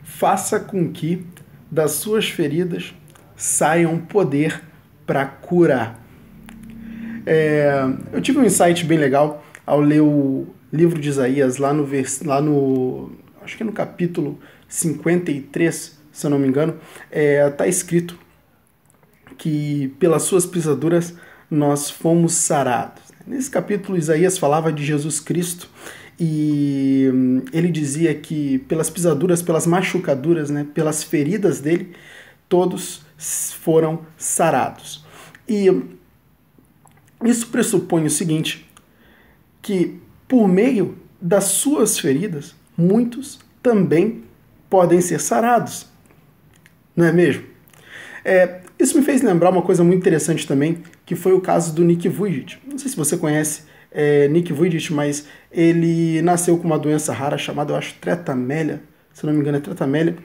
Faça com que das suas feridas saia um poder para curar. Eu tive um insight bem legal ao ler o livro de Isaías, lá no acho que é no capítulo 53, se eu não me engano, tá escrito que pelas suas pisaduras nós fomos sarados. Nesse capítulo, Isaías falava de Jesus Cristo e ele dizia que pelas pisaduras, pelas machucaduras, né, pelas feridas dele, todos foram sarados. E isso pressupõe o seguinte, que por meio das suas feridas, muitos também podem ser sarados. Não é mesmo? Isso me fez lembrar uma coisa muito interessante também, que foi o caso do Nick Vujicic. Não sei se você conhece Nick Vujicic, mas ele nasceu com uma doença rara chamada, eu acho, tretamélia, se não me engano é tretamélia,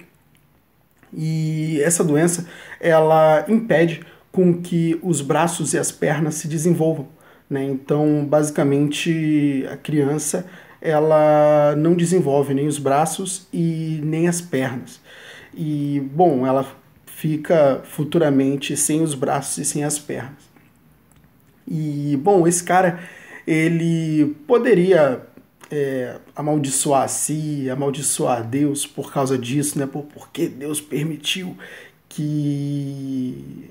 e essa doença, ela impede com que os braços e as pernas se desenvolvam, né? Então, basicamente, a criança, ela não desenvolve nem os braços e nem as pernas. E, bom, ela fica futuramente sem os braços e sem as pernas. E, bom, esse cara, ele poderia amaldiçoar a si, amaldiçoar a Deus por causa disso, né? Porque Deus permitiu que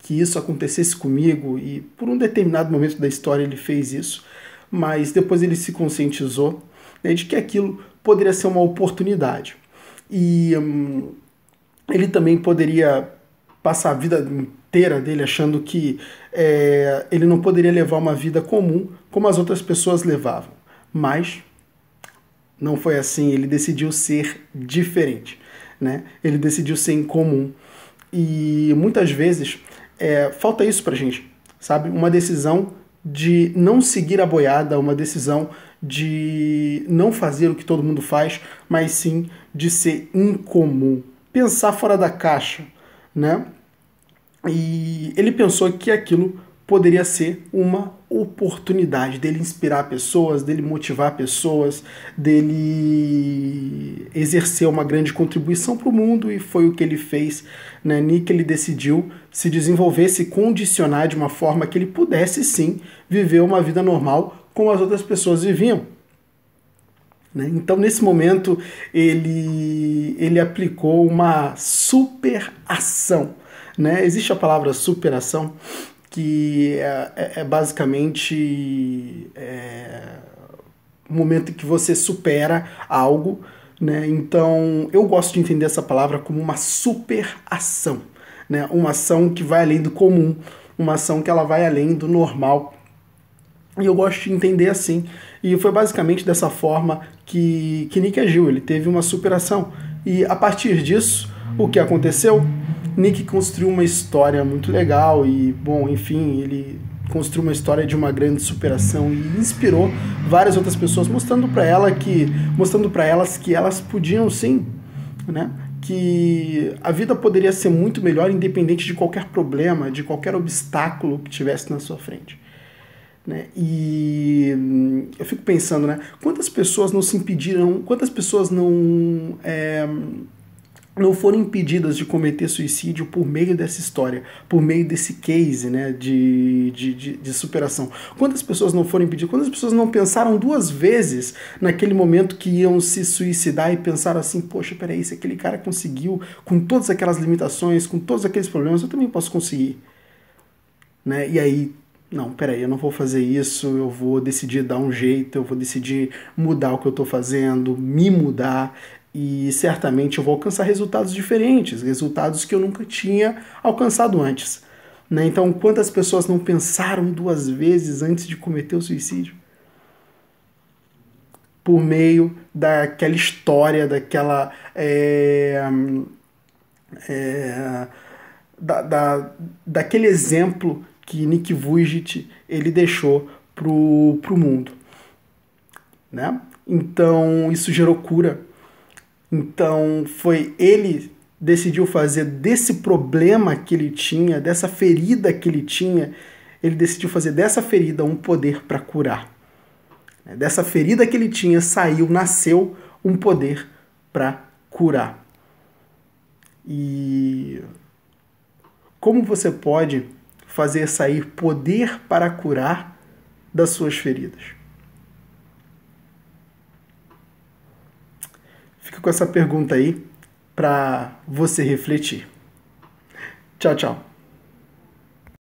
isso acontecesse comigo, e por um determinado momento da história ele fez isso, mas depois ele se conscientizou, né, de que aquilo poderia ser uma oportunidade. E ele também poderia passar a vida inteira dele achando que ele não poderia levar uma vida comum como as outras pessoas levavam. Mas não foi assim, ele decidiu ser diferente, né? Ele decidiu ser incomum. E muitas vezes falta isso pra gente, sabe? Uma decisão de não seguir a boiada, uma decisão de não fazer o que todo mundo faz, mas sim de ser incomum. Pensar fora da caixa, né? E ele pensou que aquilo poderia ser uma oportunidade dele inspirar pessoas, dele motivar pessoas, dele exercer uma grande contribuição para o mundo, e foi o que ele fez, né? Nick, ele decidiu se desenvolver, se condicionar de uma forma que ele pudesse sim viver uma vida normal como as outras pessoas viviam. Então, nesse momento, ele aplicou uma superação. Né? Existe a palavra superação, que basicamente o momento em que você supera algo, né? Então, eu gosto de entender essa palavra como uma superação, né? Uma ação que vai além do comum, uma ação que ela vai além do normal. E eu gosto de entender assim. E foi basicamente dessa forma que Nick agiu. Ele teve uma superação. E a partir disso, o que aconteceu? Nick construiu uma história muito legal e, bom, enfim, ele construiu uma história de uma grande superação e inspirou várias outras pessoas, mostrando para elas que elas podiam sim, né? Que a vida poderia ser muito melhor independente de qualquer problema, de qualquer obstáculo que tivesse na sua frente. Né? E eu fico pensando, né? Quantas pessoas não se impediram, quantas pessoas não foram impedidas de cometer suicídio por meio dessa história, por meio desse case, né, de superação. Quantas pessoas não foram impedidas? Quantas pessoas não pensaram duas vezes naquele momento que iam se suicidar e pensaram assim, poxa, peraí, se aquele cara conseguiu, com todas aquelas limitações, com todos aqueles problemas, eu também posso conseguir. Né? E aí, não, peraí, eu não vou fazer isso, eu vou decidir dar um jeito, eu vou decidir mudar o que eu estou fazendo, me mudar, e certamente eu vou alcançar resultados diferentes, resultados que eu nunca tinha alcançado antes. Né? Então, quantas pessoas não pensaram duas vezes antes de cometer o suicídio? Por meio daquela história, daquele exemplo que Nick Vujicic ele deixou pro mundo. Né? Então, isso gerou cura. Então, ele decidiu fazer desse problema que ele tinha, dessa ferida que ele tinha, ele decidiu fazer dessa ferida um poder para curar. Dessa ferida que ele tinha, nasceu um poder para curar. E como você pode fazer sair poder para curar das suas feridas? Fica com essa pergunta aí para você refletir. Tchau, tchau.